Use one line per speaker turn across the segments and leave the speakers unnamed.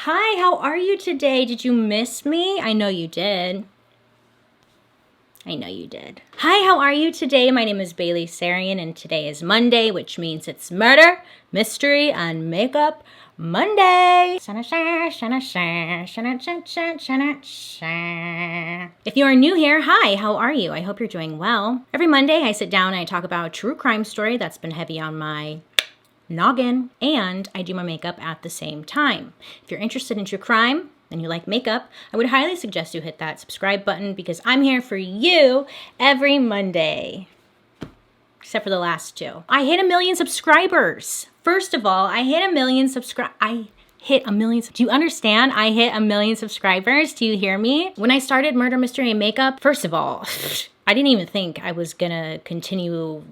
Hi, how are you today? Did you miss me? I know you did. Hi, how are you today? My name is Bailey Sarian, and today is Monday, which means it's Murder, Mystery, and Makeup Monday. If you are new here, hi, how are you? I hope you're doing well. Every Monday, I sit down and I talk about a true crime story that's been heavy on my noggin, and I do my makeup at the same time. If you're interested in true crime and you like makeup, I would highly suggest you hit that subscribe button because I'm here for you every Monday. Except for the last two. I hit 1 million subscribers. First of all, I hit 1 million Do you understand? I hit 1 million subscribers. Do you hear me? When I started Murder, Mystery, and Makeup, first of all, I didn't even think I was gonna continue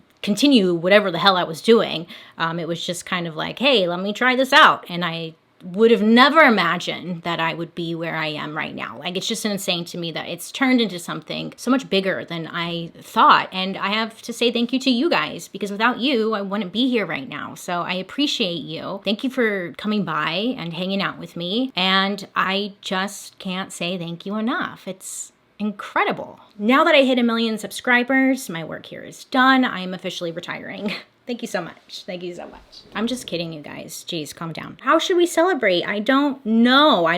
whatever the hell I was doing. It was just kind of like, hey, let me try this out. And I would have never imagined that I would be where I am right now. Like, it's just insane to me that it's turned into something so much bigger than I thought. And I have to say thank you to you guys, because without you, I wouldn't be here right now. So I appreciate you. Thank you for coming by and hanging out with me. And I just can't say thank you enough. It's incredible. Now that I hit 1 million subscribers, my work here is done. I'm officially retiring. Thank you so much. Thank you so much. I'm just kidding, you guys. Jeez, calm down. How should we celebrate? I don't know.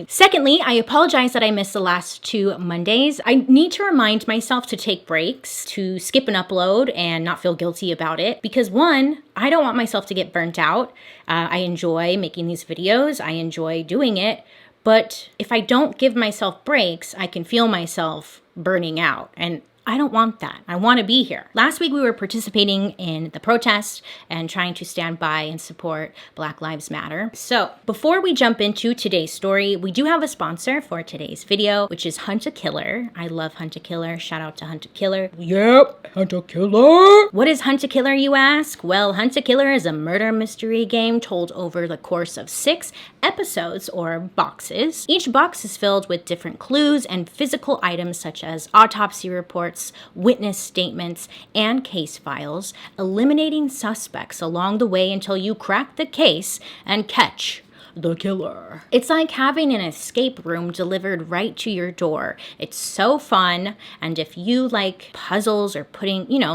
Secondly, I apologize that I missed the last 2 Mondays. I need to remind myself to take breaks, to skip an upload and not feel guilty about it. Because one, I don't want myself to get burnt out. I enjoy making these videos. I enjoy doing it. But if I don't give myself breaks, I can feel myself burning out. And I don't want that. I want to be here. Last week, we were participating in the protest and trying to stand by and support Black Lives Matter. So before we jump into today's story, we do have a sponsor for today's video, which is Hunt a Killer. I love Hunt a Killer. Shout out to Hunt a Killer.
Yep, Hunt a Killer.
What is Hunt a Killer, you ask? Well, Hunt a Killer is a murder mystery game told over the course of 6 episodes or boxes. Each box is filled with different clues and physical items such as autopsy reports, witness statements, and case files, eliminating suspects along the way until you crack the case and catch the killer. It's like having an escape room delivered right to your door. It's so fun, and if you like puzzles or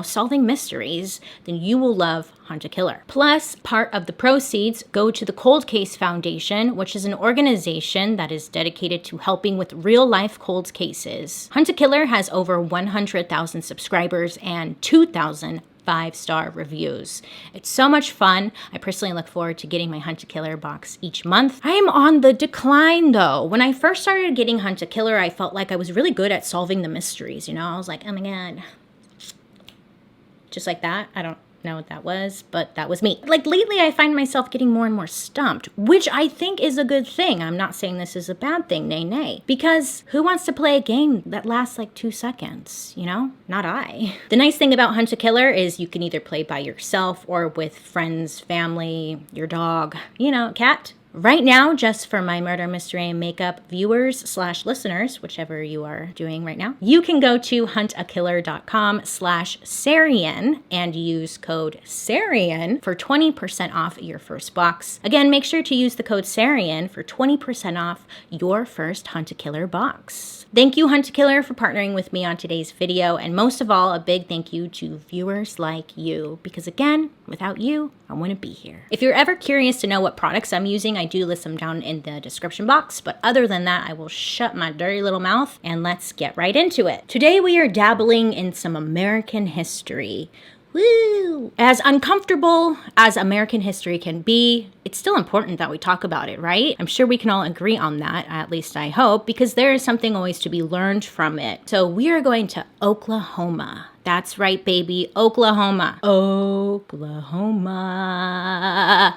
solving mysteries, then you will love Hunt a Killer. Plus, part of the proceeds go to the Cold Case Foundation, which is an organization that is dedicated to helping with real-life cold cases. Hunt a Killer has over 100,000 subscribers and 2,000 5-star reviews. It's so much fun. I personally look forward to getting my Hunt a Killer box each month. I am on the decline though. When I first started getting Hunt a Killer, I felt like I was really good at solving the mysteries, I was like, oh my God. Just like that. I don't know what that was, but that was me. Like lately, I find myself getting more and more stumped, which I think is a good thing. I'm not saying this is a bad thing, nay. Because who wants to play a game that lasts like 2 seconds, Not I. The nice thing about Hunt a Killer is you can either play by yourself or with friends, family, your dog, cat. Right now, just for my Murder, Mystery, and Makeup viewers/listeners, whichever you are doing right now, you can go to huntakiller.com/Sarian and use code Sarian for 20% off your first box. Again, make sure to use the code Sarian for 20% off your first Hunt a Killer box. Thank you, Hunt a Killer, for partnering with me on today's video, and most of all, a big thank you to viewers like you, because again, without you, I wouldn't be here. If you're ever curious to know what products I'm using, I do list them down in the description box, but other than that, I will shut my dirty little mouth and let's get right into it. Today, we are dabbling in some American history. Woo! As uncomfortable as American history can be, it's still important that we talk about it, right? I'm sure we can all agree on that, at least I hope, because there is something always to be learned from it. So we are going to Oklahoma. That's right, baby. Oklahoma. Oklahoma.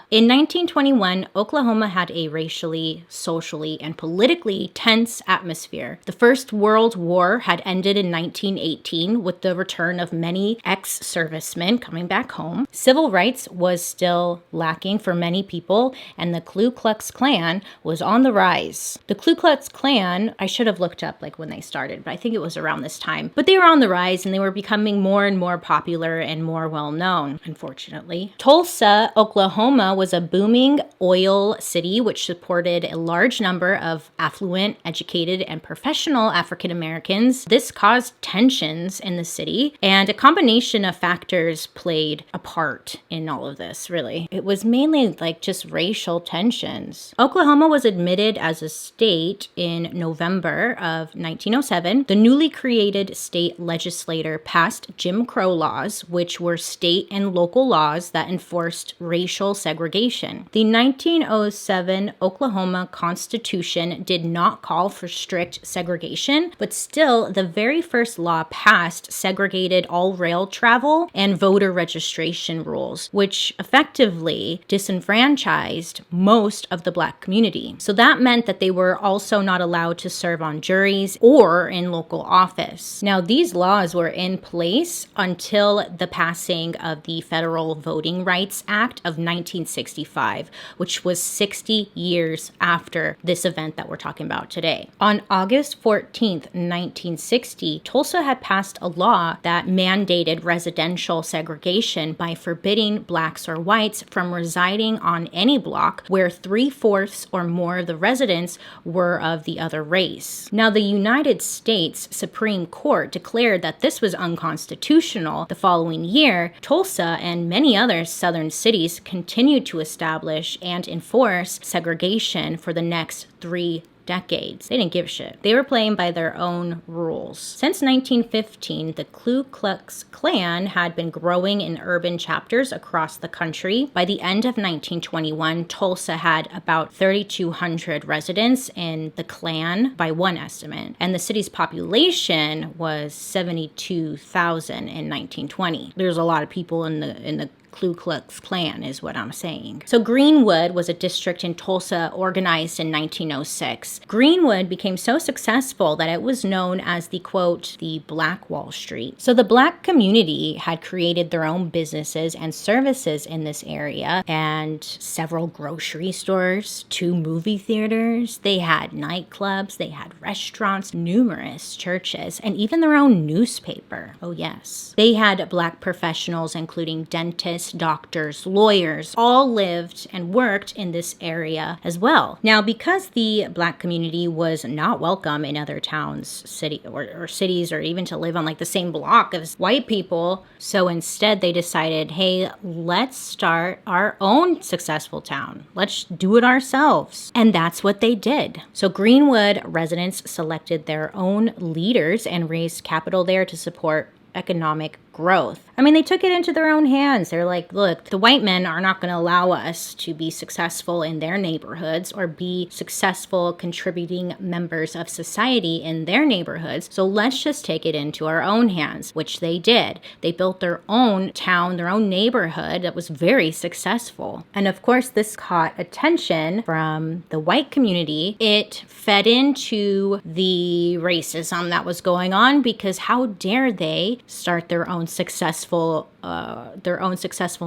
In 1921, Oklahoma had a racially, socially, and politically tense atmosphere. The First World War had ended in 1918 with the return of many ex-servicemen coming back home. Civil rights was still lacking for many people, and the Ku Klux Klan was on the rise. The Ku Klux Klan, I should have looked up when they started, but I think it was around this time. But they were on the rise, and they were becoming becoming more and more popular and more well known, unfortunately. Tulsa, Oklahoma was a booming oil city which supported a large number of affluent, educated, and professional African Americans. This caused tensions in the city, and a combination of factors played a part in all of this, really. It was mainly like just racial tensions. Oklahoma was admitted as a state in November of 1907. The newly created state legislature passed Jim Crow laws, which were state and local laws that enforced racial segregation. The 1907 Oklahoma Constitution did not call for strict segregation, but still, the very first law passed segregated all rail travel and voter registration rules, which effectively disenfranchised most of the Black community. So that meant that they were also not allowed to serve on juries or in local office. Now, these laws were in place until the passing of the Federal Voting Rights Act of 1965, which was 60 years after this event that we're talking about today. On August 14th, 1960, Tulsa had passed a law that mandated residential segregation by forbidding Blacks or whites from residing on any block where 3/4 or more of the residents were of the other race. Now, the United States Supreme Court declared that this was unconstitutional. The following year, Tulsa and many other southern cities continued to establish and enforce segregation for the next 3 decades. They didn't give a shit. They were playing by their own rules. Since 1915, the Ku Klux Klan had been growing in urban chapters across the country. By the end of 1921, Tulsa had about 3,200 residents in the Klan by one estimate, and the city's population was 72,000 in 1920. There's a lot of people in the Ku Klux Klan is what I'm saying. So Greenwood was a district in Tulsa organized in 1906. Greenwood became so successful that it was known as the, quote, the Black Wall Street. So the Black community had created their own businesses and services in this area, and several grocery stores, 2 movie theaters. They had nightclubs, they had restaurants, numerous churches, and even their own newspaper. Oh yes. They had Black professionals, including dentists, doctors, lawyers, all lived and worked in this area as well. Now, because the Black community was not welcome in other towns, or cities, or even to live on like the same block as white people, so instead they decided, hey, let's start our own successful town. Let's do it ourselves. And that's what they did. So Greenwood residents selected their own leaders and raised capital there to support economic growth. I mean, they took it into their own hands. They're like, look, the white men are not going to allow us to be successful in their neighborhoods or be successful contributing members of society in their neighborhoods. So let's just take it into our own hands, which they did. They built their own town, their own neighborhood that was very successful. And of course, this caught attention from the white community. It fed into the racism that was going on, because how dare they start their own successful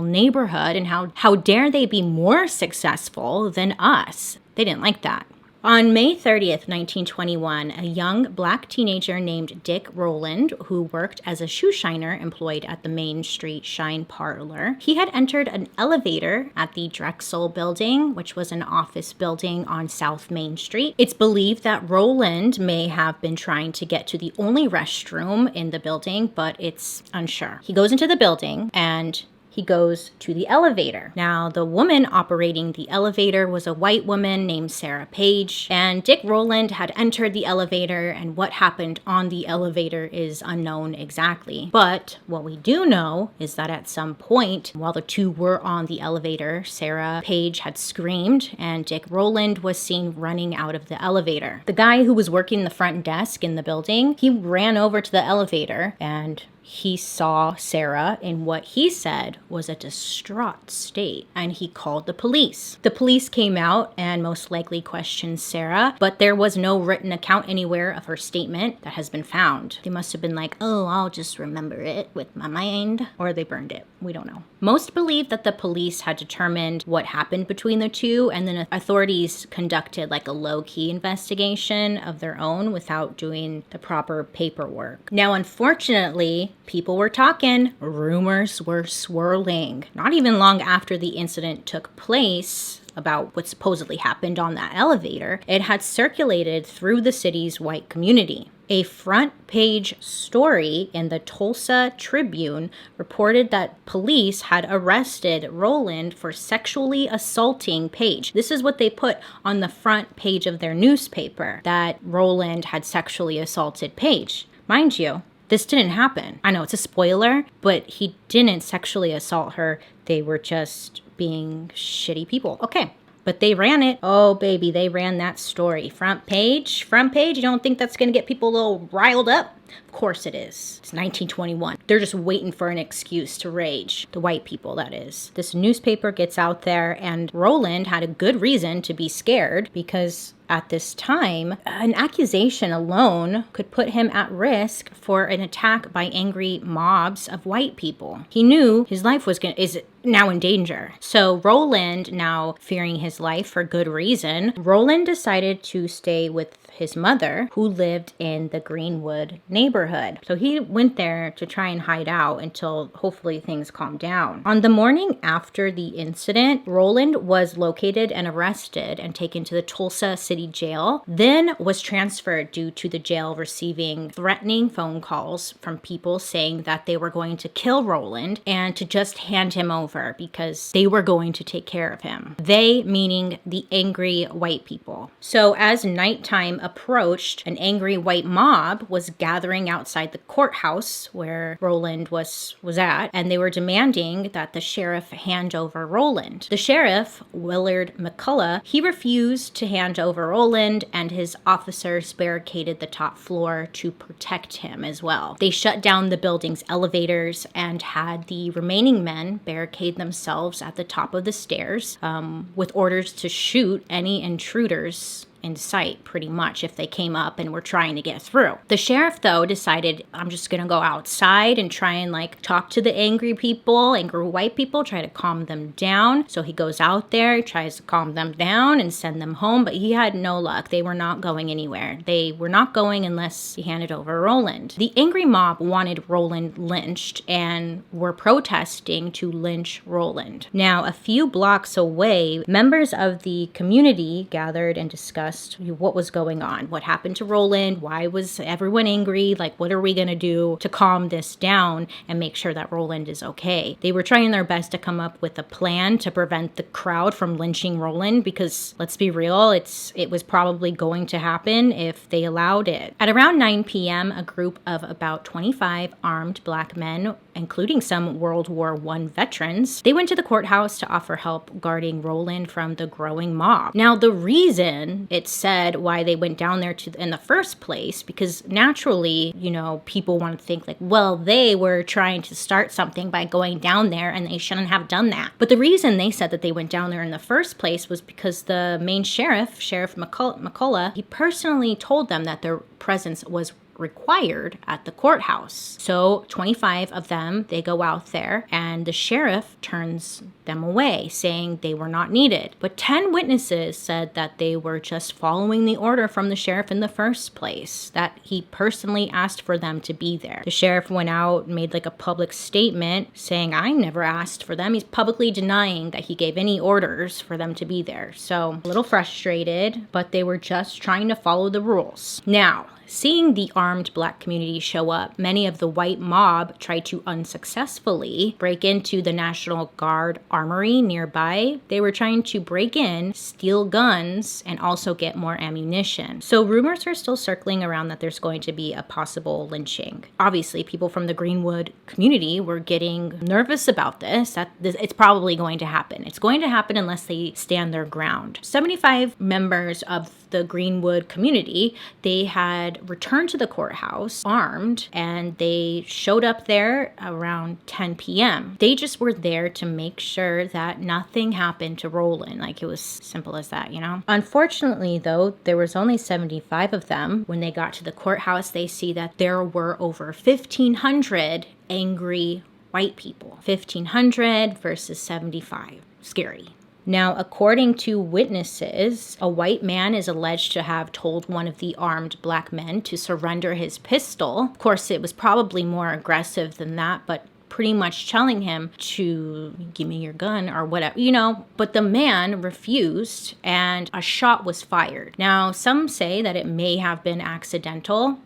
neighborhood, and how dare they be more successful than us? They didn't like that. On May 30th, 1921, a young Black teenager named Dick Rowland, who worked as a shoe shiner employed at the Main Street Shine Parlor, he had entered an elevator at the Drexel Building, which was an office building on South Main Street. It's believed that Rowland may have been trying to get to the only restroom in the building, but it's unsure. He goes into the building and he goes to the elevator. Now, the woman operating the elevator was a white woman named Sarah Page, and Dick Rowland had entered the elevator, and what happened on the elevator is unknown exactly. But what we do know is that at some point, while the two were on the elevator, Sarah Page had screamed, and Dick Rowland was seen running out of the elevator. The guy who was working the front desk in the building, he ran over to the elevator, and he saw Sarah in what he said was a distraught state, and he called the police. The police came out and most likely questioned Sarah, but there was no written account anywhere of her statement that has been found. They must have been like, oh, I'll just remember it with my mind, or they burned it. We don't know. Most believe that the police had determined what happened between the two, and then authorities conducted like a low-key investigation of their own without doing the proper paperwork. Now, unfortunately, People were talking, rumors were swirling. Not even long after the incident took place, about what supposedly happened on that elevator, it had circulated through the city's white community. A front page story in the Tulsa Tribune reported that police had arrested Rowland for sexually assaulting Paige. This is what they put on the front page of their newspaper, that Rowland had sexually assaulted Paige. Mind you, this didn't happen. I know it's a spoiler, but he didn't sexually assault her. They were just being shitty people. Okay. But they ran it. Oh, baby, they ran that story. Front page? Front page? You don't think that's going to get people a little riled up? Of course it is. It's 1921. They're just waiting for an excuse to rage. The white people, that is. This newspaper gets out there, and Rowland had a good reason to be scared because at this time, an accusation alone could put him at risk for an attack by angry mobs of white people. He knew his life is now in danger. So Rowland, now fearing his life for good reason, Rowland decided to stay with his mother, who lived in the Greenwood neighborhood. So he went there to try and hide out until hopefully things calmed down. On the morning after the incident, Rowland was located and arrested and taken to the Tulsa City Jail, then was transferred due to the jail receiving threatening phone calls from people saying that they were going to kill Rowland and to just hand him over because they were going to take care of him. They meaning the angry white people. So as nighttime approached, an angry white mob was gathering outside the courthouse where Rowland was at, and they were demanding that the sheriff hand over Rowland. The sheriff, Willard McCullough, he refused to hand over Rowland, and his officers barricaded the top floor to protect him as well. They shut down the building's elevators and had the remaining men barricade themselves at the top of the stairs with orders to shoot any intruders in sight, pretty much, if they came up and were trying to get through. The sheriff, though, decided, I'm just gonna go outside and try and talk to the angry people, angry white people, try to calm them down. So he goes out there, he tries to calm them down and send them home, but he had no luck. They were not going anywhere. They were not going unless he handed over Rowland. The angry mob wanted Rowland lynched and were protesting to lynch Rowland. Now, a few blocks away, members of the community gathered and discussed what was going on, what happened to Rowland, why was everyone angry, what are we gonna do to calm this down and make sure that Rowland is okay. They were trying their best to come up with a plan to prevent the crowd from lynching Rowland because, let's be real, it was probably going to happen if they allowed it. At around 9 p.m., a group of about 25 armed black men, including some World War I veterans, they went to the courthouse to offer help guarding Rowland from the growing mob. Now, the reason it said why they went down there in the first place, because naturally, people want to think well, they were trying to start something by going down there and they shouldn't have done that. But the reason they said that they went down there in the first place was because the main Sheriff McCullough, he personally told them that their presence was required at the courthouse. So 25 of them, they go out there and the sheriff turns them away, saying they were not needed. But 10 witnesses said that they were just following the order from the sheriff in the first place, that he personally asked for them to be there. The sheriff went out and made a public statement saying, I never asked for them. He's publicly denying that he gave any orders for them to be there. So a little frustrated, but they were just trying to follow the rules. Now, seeing the armed black community show up, many of the white mob tried to unsuccessfully break into the National Guard armory nearby. They were trying to break in, steal guns, and also get more ammunition. So rumors are still circling around that there's going to be a possible lynching. Obviously, people from the Greenwood community were getting nervous about this, that it's probably going to happen. It's going to happen unless they stand their ground. 75 members of the Greenwood community, they had returned to the courthouse armed, and they showed up there around 10 p.m. They just were there to make sure that nothing happened to Rowland. It was simple as that, Unfortunately, though, there was only 75 of them. When they got to the courthouse, they see that there were over 1,500 angry white people. 1,500 versus 75. Scary. Now, according to witnesses, a white man is alleged to have told one of the armed black men to surrender his pistol. Of course, it was probably more aggressive than that, but pretty much telling him to give me your gun or whatever, but the man refused and a shot was fired. Now, some say that it may have been accidental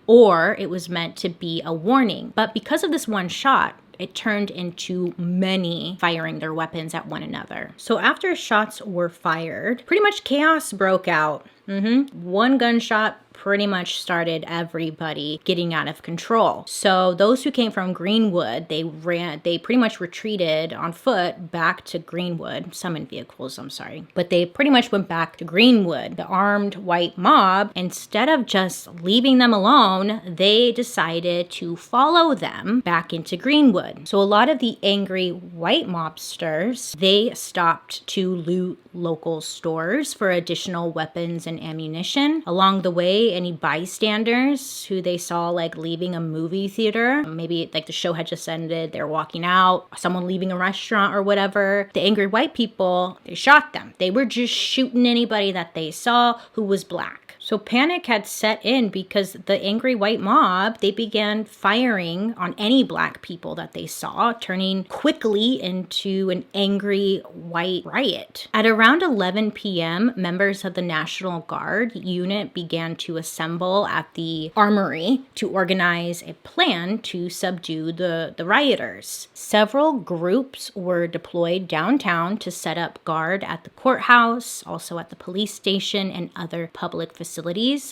or it was meant to be a warning, but because of this one shot, it turned into many firing their weapons at one another. So after shots were fired, pretty much chaos broke out. One gunshot pretty much started everybody getting out of control. So those who came from Greenwood, they pretty much retreated on foot back to Greenwood, some in vehicles, I'm sorry, but they pretty much went back to Greenwood. The armed white mob, instead of just leaving them alone, they decided to follow them back into Greenwood. So a lot of the angry white mobsters, they stopped to loot local stores for additional weapons and ammunition. Along the way, any bystanders who they saw like leaving a movie theater, maybe like the show had just ended, they're walking out, someone leaving a restaurant or whatever, the angry white people, they shot them. They were just shooting anybody that they saw who was black. So panic had set in because the angry white mob, they began firing on any black people that they saw, turning quickly into an angry white riot. At around 11 p.m., members of the National Guard unit began to assemble at the armory to organize a plan to subdue the rioters. Several groups were deployed downtown to set up guard at the courthouse, also at the police station and other public facilities.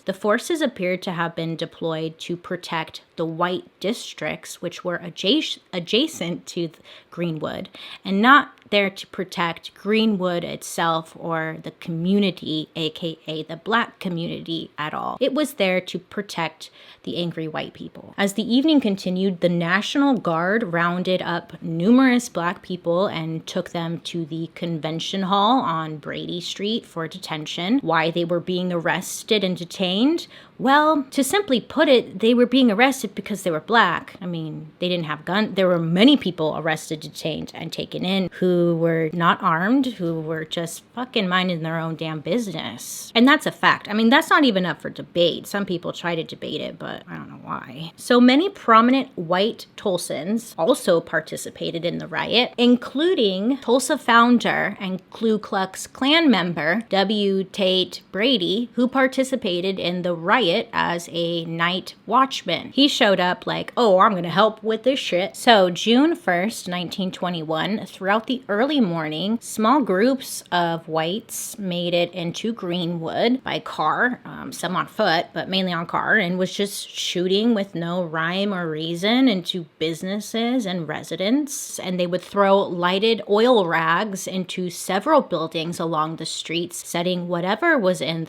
The forces appeared to have been deployed to protect the white districts, which were adjacent to Greenwood, and not there to protect Greenwood itself or the community, aka the black community, at all. It was there to protect the angry white people. As the evening continued, the National Guard rounded up numerous black people and took them to the convention hall on Brady Street for detention. Why they were being arrested and detained? Well, to simply put it, they were being arrested because they were black. I mean, they didn't have guns. There were many people arrested, detained, and taken in who were not armed, who were just fucking minding their own damn business. And that's a fact. I mean, that's not even up for debate. Some people try to debate it, but I don't know why. So many prominent white Tulsans also participated in the riot, including Tulsa founder and Ku Klux Klan member W. Tate Brady, who participated in the riot as a night watchman. He showed up like, oh, I'm gonna help with this shit. So June 1st, 1921, throughout the early morning, small groups of whites made it into Greenwood by car, some on foot, but mainly on car, and was just shooting with no rhyme or reason into businesses and residents. And they would throw lighted oil rags into several buildings along the streets, setting whatever was in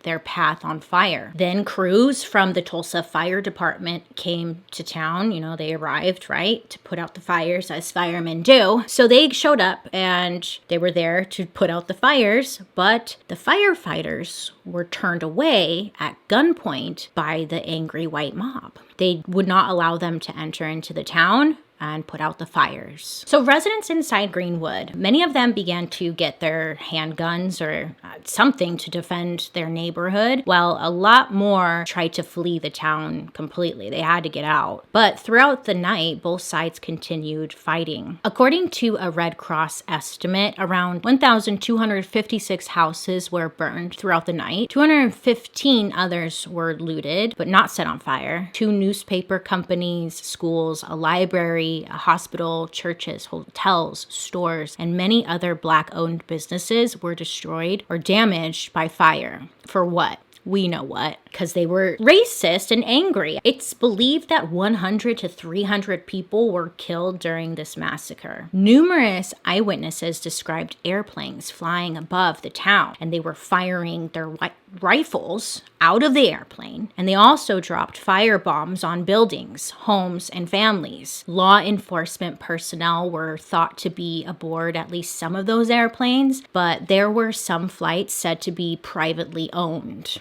their path on fire. Then crews from the Tulsa Fire Department came to town. They arrived, right, to put out the fires as firemen do. So they showed up and they were there to put out the fires, but the firefighters were turned away at gunpoint by the angry white mob. They would not allow them to enter into the town and put out the fires. So residents inside Greenwood, many of them began to get their handguns or something to defend their neighborhood, while a lot more tried to flee the town completely. They had to get out. But throughout the night, both sides continued fighting. According to a Red Cross estimate, around 1,256 houses were burned throughout the night. 215 others were looted, but not set on fire. 2 newspaper companies, schools, a library, a hospital, churches, hotels, stores, and many other black-owned businesses were destroyed or damaged by fire. For what? We know what, because they were racist and angry. It's believed that 100 to 300 people were killed during this massacre. Numerous eyewitnesses described airplanes flying above the town, and they were firing their rifles out of the airplane, and they also dropped fire bombs on buildings, homes, and families. Law enforcement personnel were thought to be aboard at least some of those airplanes, but there were some flights said to be privately owned.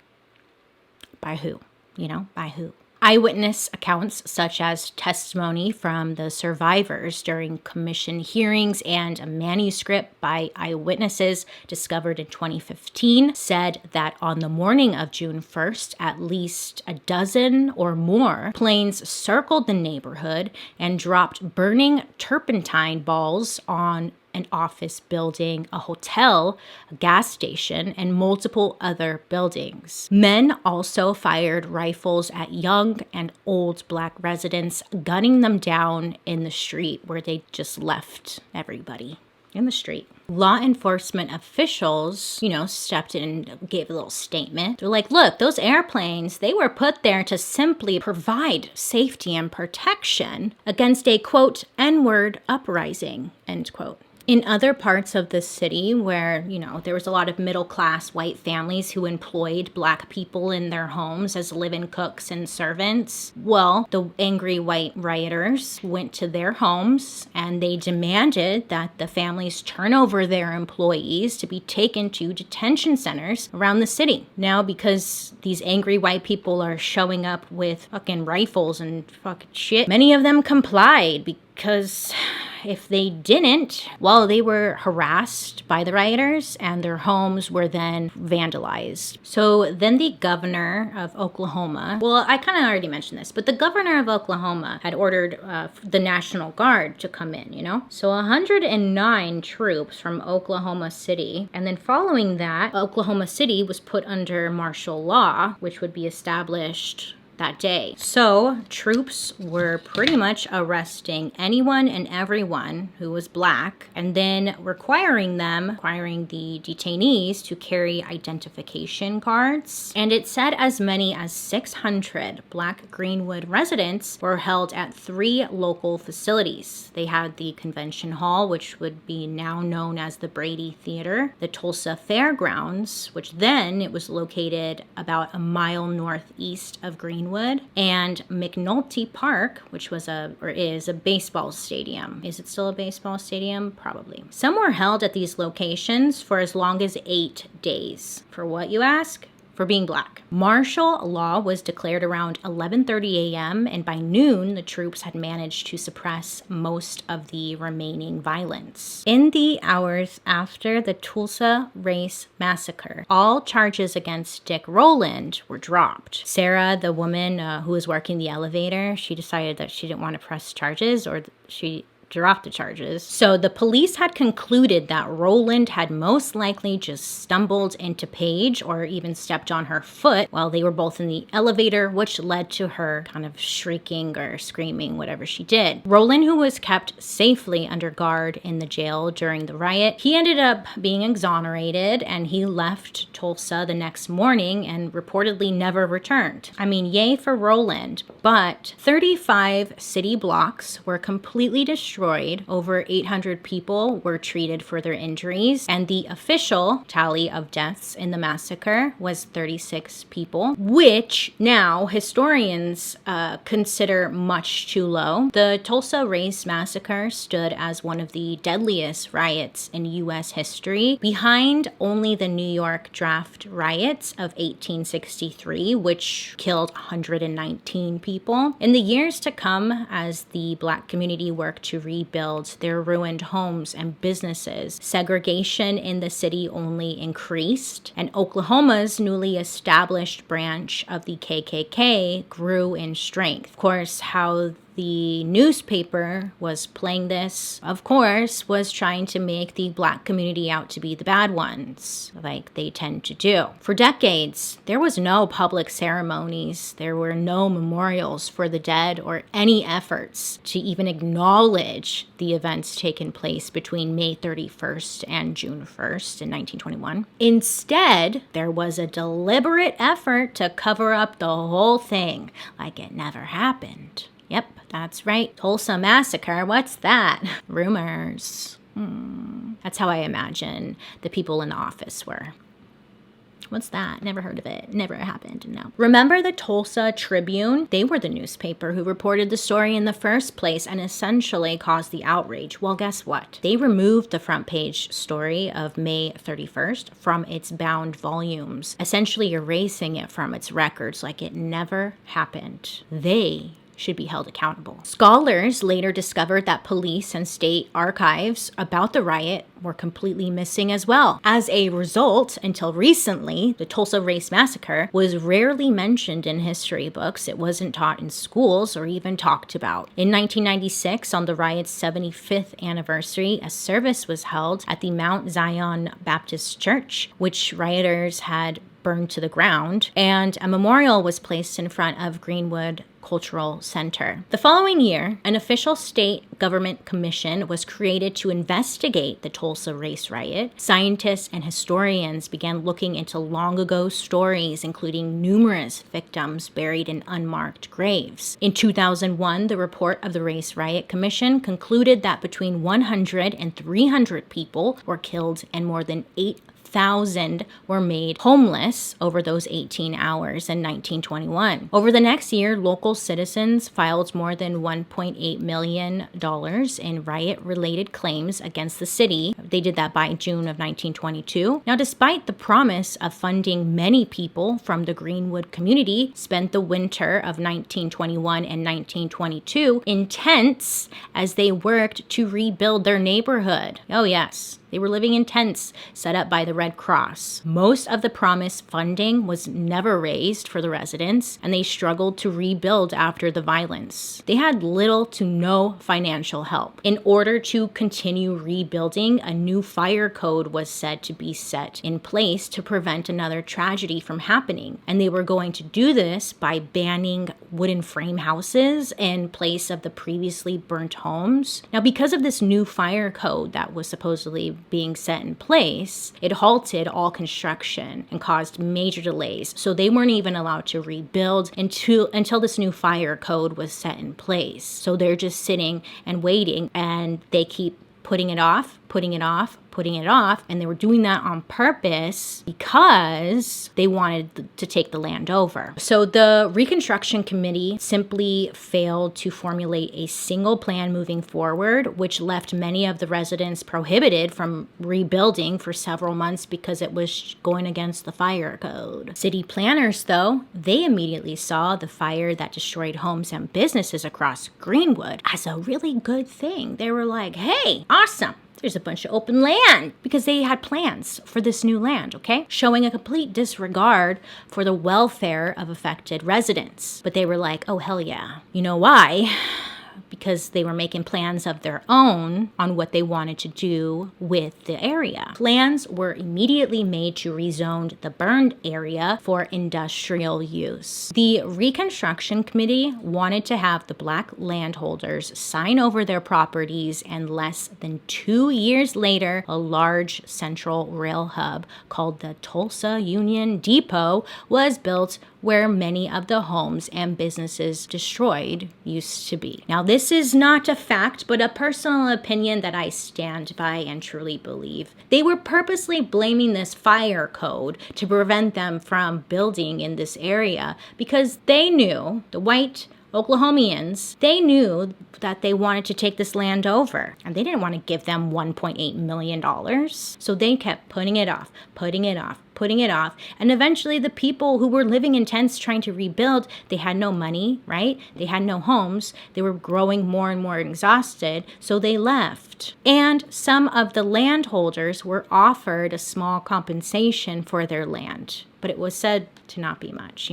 By who? By who? Eyewitness accounts, such as testimony from the survivors during commission hearings and a manuscript by eyewitnesses discovered in 2015, said that on the morning of June 1st, at least a dozen or more planes circled the neighborhood and dropped burning turpentine balls on an office building, a hotel, a gas station, and multiple other buildings. Men also fired rifles at young and old Black residents, gunning them down in the street where they just left everybody in the street. Law enforcement officials, stepped in and gave a little statement. They're like, look, those airplanes, they were put there to simply provide safety and protection against a, quote, N-word uprising, end quote. In other parts of the city where, there was a lot of middle-class white families who employed Black people in their homes as live-in cooks and servants, well, the angry white rioters went to their homes and they demanded that the families turn over their employees to be taken to detention centers around the city. Now, because these angry white people are showing up with fucking rifles and fucking shit, many of them complied because if they didn't, well, they were harassed by the rioters and their homes were then vandalized. So then the governor of Oklahoma, well, I kind of already mentioned this, but the governor of Oklahoma had ordered the National Guard to come in, So 109 troops from Oklahoma City. And then following that, Oklahoma City was put under martial law, which would be established that day. So troops were pretty much arresting anyone and everyone who was Black and then requiring the detainees to carry identification cards. And it said as many as 600 Black Greenwood residents were held at 3 local facilities. They had the Convention Hall, which would be now known as the Brady Theater, the Tulsa Fairgrounds, which then it was located about a mile northeast of Greenwood, and McNulty Park, which is a baseball stadium. Is it still a baseball stadium? Probably. Some were held at these locations for as long as 8 days. For what, you ask? For being Black. Martial law was declared around 11:30 a.m. and by noon, the troops had managed to suppress most of the remaining violence. In the hours after the Tulsa Race Massacre, all charges against Dick Rowland were dropped. Sarah, the woman who was working the elevator, she decided that she didn't want to press charges, or she dropped the charges. So the police had concluded that Rowland had most likely just stumbled into Paige or even stepped on her foot while they were both in the elevator, which led to her kind of shrieking or screaming, whatever she did. Rowland, who was kept safely under guard in the jail during the riot, he ended up being exonerated and he left Tulsa the next morning and reportedly never returned. I mean, yay for Rowland, but 35 city blocks were completely destroyed. Over 800 people were treated for their injuries, and the official tally of deaths in the massacre was 36 people, which now historians consider much too low. The Tulsa Race Massacre stood as one of the deadliest riots in U.S. history, behind only the New York Draft riots of 1863, which killed 119 people. In the years to come, as the Black community worked to rebuild their ruined homes and businesses, segregation in the city only increased, and Oklahoma's newly established branch of the KKK grew in strength. Of course, how the newspaper was playing this, of course, was trying to make the Black community out to be the bad ones, like they tend to do. For decades, there was no public ceremonies, there were no memorials for the dead or any efforts to even acknowledge the events taking place between May 31st and June 1st in 1921. Instead, there was a deliberate effort to cover up the whole thing like it never happened. Yep, that's right. Tulsa Massacre, what's that? Rumors. That's how I imagine the people in the office were. What's that? Never heard of it. Never happened. No. Remember the Tulsa Tribune? They were the newspaper who reported the story in the first place and essentially caused the outrage. Well, guess what? They removed the front page story of May 31st from its bound volumes, essentially erasing it from its records like it never happened. They should be held accountable. Scholars later discovered that police and state archives about the riot were completely missing as well. As a result, until recently, the Tulsa Race Massacre was rarely mentioned in history books. It wasn't taught in schools or even talked about. In 1996, on the riot's 75th anniversary, a service was held at the Mount Zion Baptist Church, which rioters had burned to the ground, and a memorial was placed in front of Greenwood Cultural Center. The following year, an official state government commission was created to investigate the Tulsa race riot. Scientists and historians began looking into long ago stories, including numerous victims buried in unmarked graves. In 2001, the report of the Race Riot Commission concluded that between 100 and 300 people were killed and more than 8,000 were made homeless over those 18 hours in 1921. Over the next year, local citizens filed more than $1.8 million in riot-related claims against the city. They did that by June of 1922. Now, despite the promise of funding, many people from the Greenwood community spent the winter of 1921 and 1922 in tents as they worked to rebuild their neighborhood. Oh yes. They were living in tents set up by the Red Cross. Most of the promised funding was never raised for the residents, and they struggled to rebuild after the violence. They had little to no financial help. In order to continue rebuilding, a new fire code was said to be set in place to prevent another tragedy from happening. And they were going to do this by banning wooden frame houses in place of the previously burnt homes. Now, because of this new fire code that was supposedly being set in place, it halted all construction and caused major delays. So they weren't even allowed to rebuild until this new fire code was set in place. So they're just sitting and waiting, and they keep putting it off, and they were doing that on purpose because they wanted to take the land over. So the Reconstruction Committee simply failed to formulate a single plan moving forward, which left many of the residents prohibited from rebuilding for several months because it was going against the fire code. City planners, though, they immediately saw the fire that destroyed homes and businesses across Greenwood as a really good thing. They were like, hey, awesome. There's a bunch of open land, because they had plans for this new land, okay? Showing a complete disregard for the welfare of affected residents. But they were like, oh, hell yeah. You know why? Because they were making plans of their own on what they wanted to do with the area. Plans were immediately made to rezone the burned area for industrial use. The Reconstruction Committee wanted to have the black landholders sign over their properties, and less than 2 years later, a large central rail hub called the Tulsa Union Depot was built, where many of the homes and businesses destroyed used to be. Now, this is not a fact, but a personal opinion that I stand by and truly believe. They were purposely blaming this fire code to prevent them from building in this area because they knew, the white Oklahomians, they knew that they wanted to take this land over, and they didn't want to give them $1.8 million. So they kept putting it off, and eventually the people who were living in tents trying to rebuild, they had no money, right? They had no homes. They were growing more and more exhausted, so they left. And some of the landholders were offered a small compensation for their land, but it was said to not be much,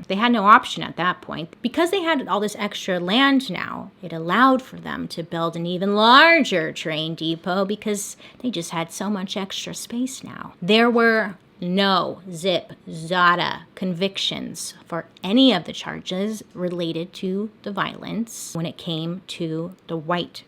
they had no option at that point. Because they had all this extra land now, it allowed for them to build an even larger train depot because they just had so much extra space now. There were no zip zada convictions for any of the charges related to the violence when it came to the white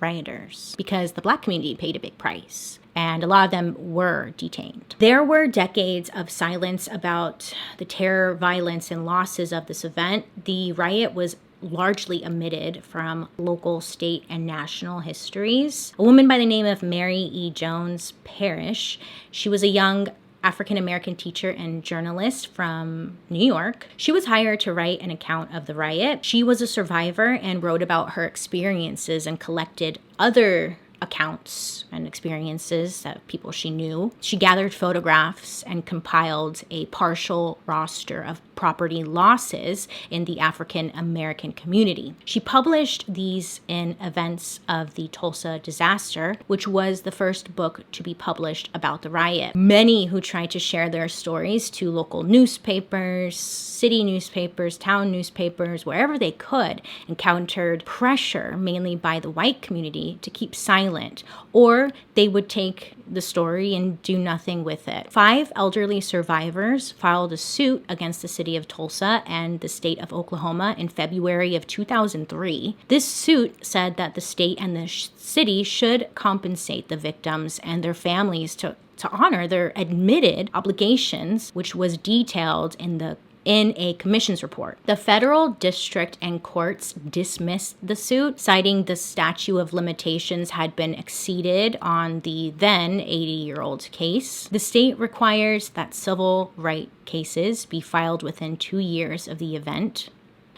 rioters, because the black community paid a big price, and a lot of them were detained. There were decades of silence about the terror, violence, and losses of this event. The riot was largely omitted from local, state, and national histories. A woman by the name of Mary E. Jones Parrish, she was a young African-American teacher and journalist from New York. She was hired to write an account of the riot. She was a survivor and wrote about her experiences and collected other accounts and experiences that people she knew. She gathered photographs and compiled a partial roster of property losses in the African American community. She published these in Events of the Tulsa Disaster, which was the first book to be published about the riot. Many who tried to share their stories to local newspapers, city newspapers, town newspapers, wherever they could, encountered pressure, mainly by the white community, to keep silent, or they would take the story and do nothing with it. 5 elderly survivors filed a suit against the city of Tulsa and the state of Oklahoma in February of 2003. This suit said that the state and the city should compensate the victims and their families to honor their admitted obligations, which was detailed in a commission's report. The federal district and courts dismissed the suit, citing the statute of limitations had been exceeded on the then 80-year-old case. The state requires that civil right cases be filed within 2 years of the event.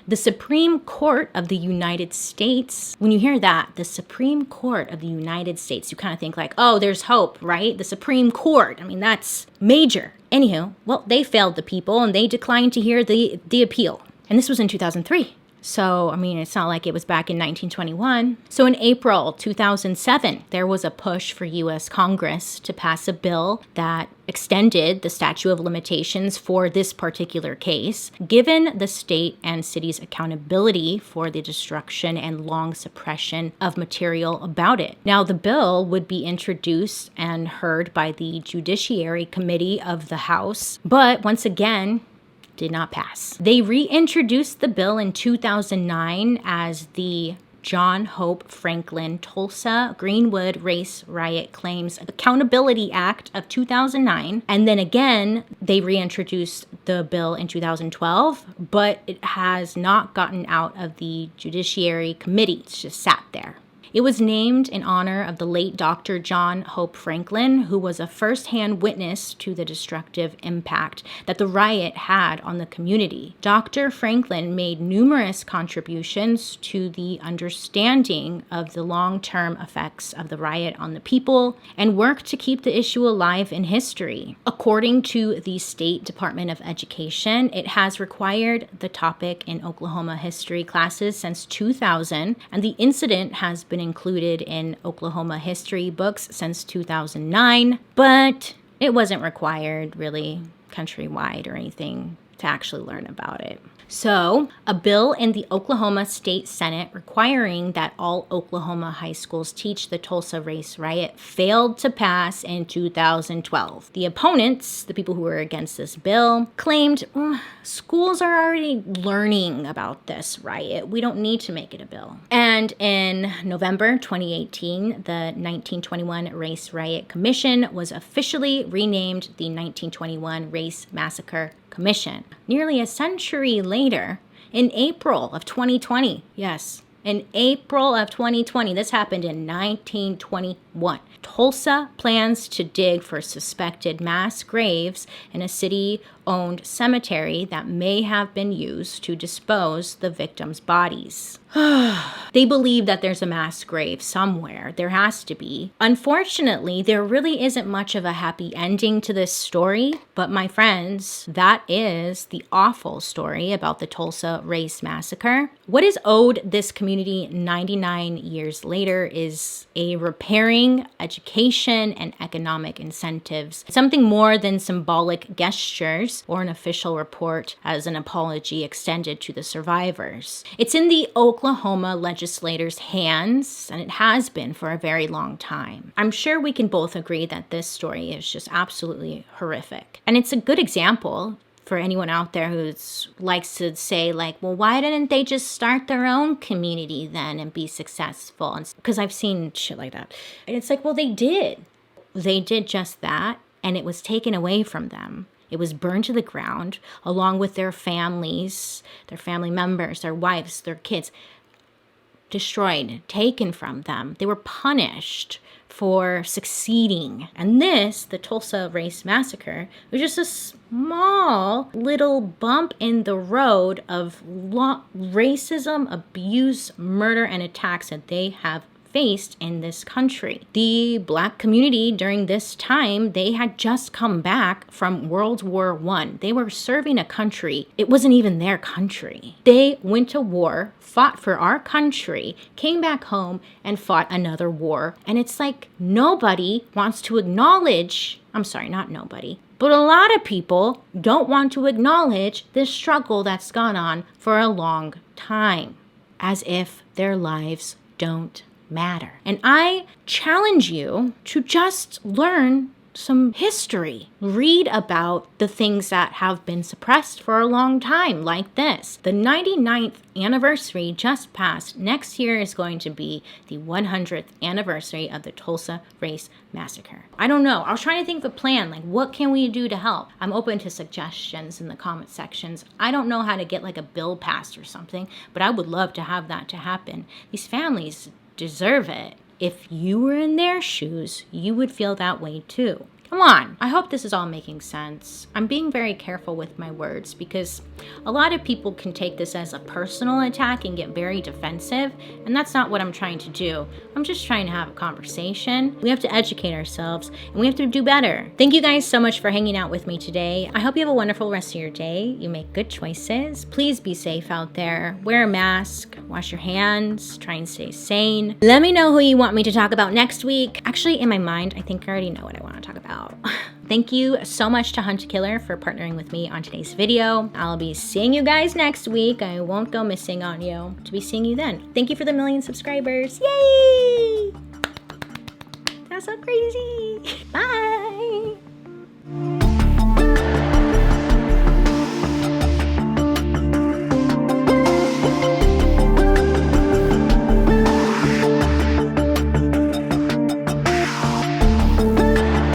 The Supreme Court of the United States, when you hear that, the Supreme Court of the United States, you kind of think like, oh, there's hope, right? The Supreme Court, I mean, that's major. Anywho, well, they failed the people and they declined to hear the appeal. And this was in 2003. So, I mean, it's not like it was back in 1921. So in April 2007, there was a push for U.S. Congress to pass a bill that extended the statute of limitations for this particular case, given the state and city's accountability for the destruction and long suppression of material about it. Now, the bill would be introduced and heard by the Judiciary Committee of the House, but once again, did not pass. They reintroduced the bill in 2009 as the John Hope Franklin Tulsa Greenwood Race Riot Claims Accountability Act of 2009. And then again, they reintroduced the bill in 2012, but it has not gotten out of the Judiciary Committee. It's just sat there. It was named in honor of the late Dr. John Hope Franklin, who was a first-hand witness to the destructive impact that the riot had on the community. Dr. Franklin made numerous contributions to the understanding of the long-term effects of the riot on the people and worked to keep the issue alive in history. According to the State Department of Education, it has required the topic in Oklahoma history classes since 2000, and the incident has been included in Oklahoma history books since 2009, but it wasn't required really countrywide or anything to actually learn about it. So, a bill in the Oklahoma State Senate requiring that all Oklahoma high schools teach the Tulsa Race Riot failed to pass in 2012. The opponents, the people who were against this bill, claimed schools are already learning about this riot. We don't need to make it a bill. And in November 2018, the 1921 Race Riot Commission was officially renamed the 1921 Race Massacre Commission. Nearly a century later, in April of 2020, yes, in April of 2020, this happened in 1921. Tulsa plans to dig for suspected mass graves in a city-owned cemetery that may have been used to dispose the victims' bodies. They believe that there's a mass grave somewhere. There has to be. Unfortunately, there really isn't much of a happy ending to this story, but my friends, that is the awful story about the Tulsa Race Massacre. What is owed this community 99 years later is a repairing, education, and economic incentives. Something more than symbolic gestures or an official report as an apology extended to the survivors. It's in the Oklahoma legislators' hands, and it has been for a very long time. I'm sure we can both agree that this story is just absolutely horrific. And it's a good example for anyone out there who likes to say like, well, why didn't they just start their own community then and be successful? Because I've seen shit like that. And it's like, well, they did. They did just that, and it was taken away from them. It was burned to the ground along with their families, their family members, their wives, their kids. destroyed, taken from them. They were punished for succeeding. And this, the Tulsa Race Massacre, was just a small little bump in the road of racism, abuse, murder, and attacks that they have faced in this country. The Black community during this time, they had just come back from World War I. They were serving a country. It wasn't even their country. They went to war, fought for our country, came back home and fought another war. And it's like nobody wants to acknowledge, I'm sorry, not nobody, but a lot of people don't want to acknowledge this struggle that's gone on for a long time, as if their lives don't matter. And I challenge you to just learn some history. Read about the things that have been suppressed for a long time, like this. The 99th anniversary just passed. Next year is going to be the 100th anniversary of the Tulsa Race Massacre. I don't know. I was trying to think of a plan, like what can we do to help? I'm open to suggestions in the comment sections. I don't know how to get like a bill passed or something, but I would love to have that to happen. These families deserve it. If you were in their shoes, you would feel that way too. Come on. I hope this is all making sense. I'm being very careful with my words because a lot of people can take this as a personal attack and get very defensive, and that's not what I'm trying to do. I'm just trying to have a conversation. We have to educate ourselves and we have to do better. Thank you guys so much for hanging out with me today. I hope you have a wonderful rest of your day. You make good choices. Please be safe out there. Wear a mask, wash your hands, try and stay sane. Let me know who you want me to talk about next week. Actually, in my mind, I think I already know what I want to talk about. Thank you so much to Hunt to Killer for partnering with me on today's video. I'll be seeing you guys next week. I won't go missing on you. To be seeing you then. Thank you for the 1 million subscribers. Yay! That's so crazy. Bye.